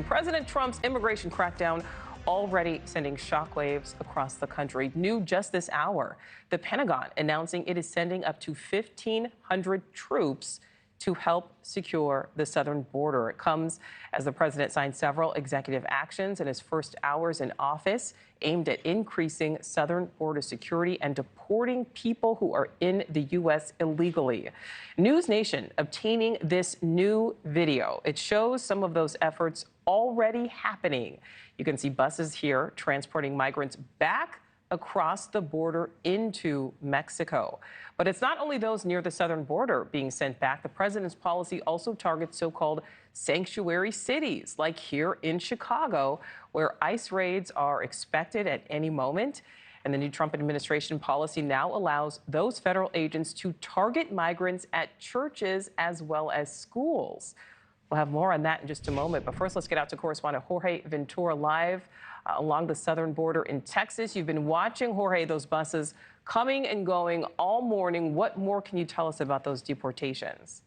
President Trump's immigration crackdown already sending shockwaves across the country. New just this hour, the Pentagon announcing it is sending up to 1,500 troops to help secure the southern border. It comes as the president signed several executive actions in his first hours in office aimed at increasing southern border security and deporting people who are in the U.S. illegally. NewsNation obtaining this new video. It shows some of those efforts already happening. You can see buses here transporting migrants back across the border into Mexico. But it's not only those near the southern border being sent back. The president's policy also targets so-called sanctuary cities, like here in Chicago, where ICE raids are expected at any moment. And the new Trump administration policy now allows those federal agents to target migrants at churches as well as schools. We'll have more on that in just a moment. But first, let's get out to correspondent Jorge Ventura live along the southern border in Texas. You've been watching, Jorge, those buses coming and going all morning. What more can you tell us about those deportations?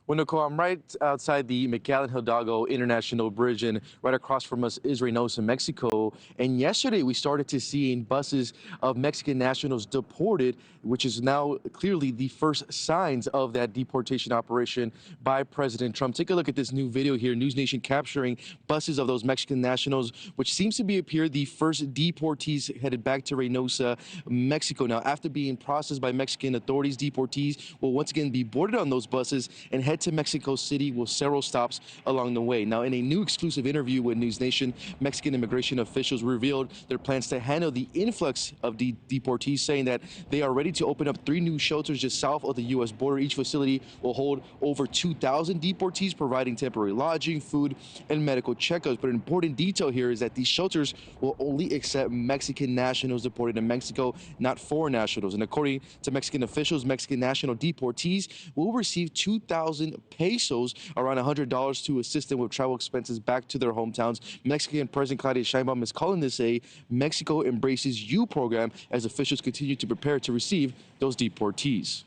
Well, Nichole, I'm right outside the McAllen-Hidalgo International Bridge, and right across from us is Reynosa, Mexico. And yesterday we started to see buses of Mexican nationals deported, which is now clearly the first signs of that deportation operation by President Trump. Take a look at this new video here, NewsNation capturing buses of those Mexican nationals, which seems to appear the first deportees headed back to Reynosa, Mexico. Now, after being processed by Mexican authorities, deportees will once again be boarded on those buses and head to Mexico City with several stops along the way. Now, in a new exclusive interview with NewsNation, Mexican immigration officials revealed their plans to handle the influx of deportees, saying that they are ready to open up 3 new shelters just south of the U.S. border. Each facility will hold over 2,000 deportees, providing temporary lodging, food, and medical checkups. But an important detail here is that these shelters will only accept Mexican nationals deported to Mexico, not foreign nationals. And according to Mexican officials, Mexican national deportees will receive 2,000 pesos, around $100, to assist them with travel expenses back to their hometowns. Mexican President Claudia Sheinbaum is calling this a Mexico Embraces You program as officials continue to prepare to receive those deportees.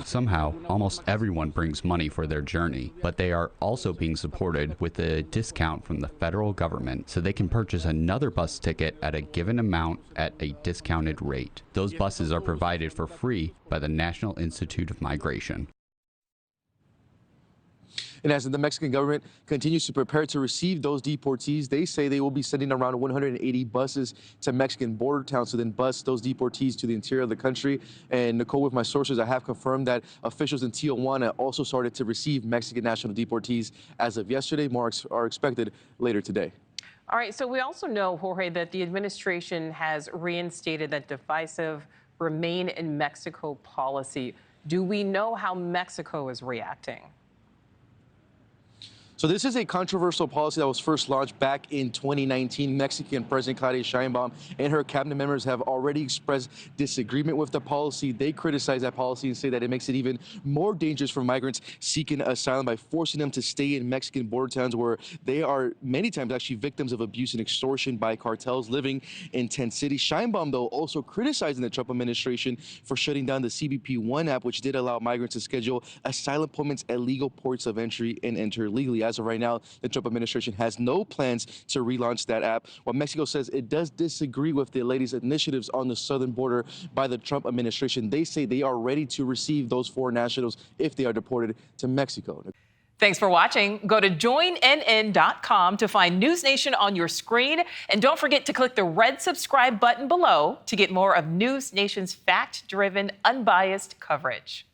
Somehow, almost everyone brings money for their journey, but they are also being supported with a discount from the federal government so they can purchase another bus ticket at a given amount at a discounted rate. Those buses are provided for free by the National Institute of Migration. And as the Mexican government continues to prepare to receive those deportees, they say they will be sending around 180 buses to Mexican border towns to then bus those deportees to the interior of the country. And Nichole, with my sources, I have confirmed that officials in Tijuana also started to receive Mexican national deportees as of yesterday. More are expected later today. All right, so we also know, Jorge, that the administration has reinstated that divisive Remain in Mexico policy. Do we know how Mexico is reacting? So this is a controversial policy that was first launched back in 2019. Mexican President Claudia Sheinbaum and her cabinet members have already expressed disagreement with the policy. They criticize that policy and say that it makes it even more dangerous for migrants seeking asylum by forcing them to stay in Mexican border towns where they are many times actually victims of abuse and extortion by cartels living in tent cities. Sheinbaum, though, also criticizing the Trump administration for shutting down the CBP One app, which did allow migrants to schedule asylum appointments at legal ports of entry and enter legally. As of right now, the Trump administration has no plans to relaunch that app, while Mexico says it does disagree with the latest initiatives on the southern border by the Trump administration. They say they are ready to receive those foreign nationals if they are deported to Mexico. Thanks for watching. Go to joinnn.com to find NewsNation on your screen. And don't forget to click the red subscribe button below to get more of NewsNation's fact-driven, unbiased coverage.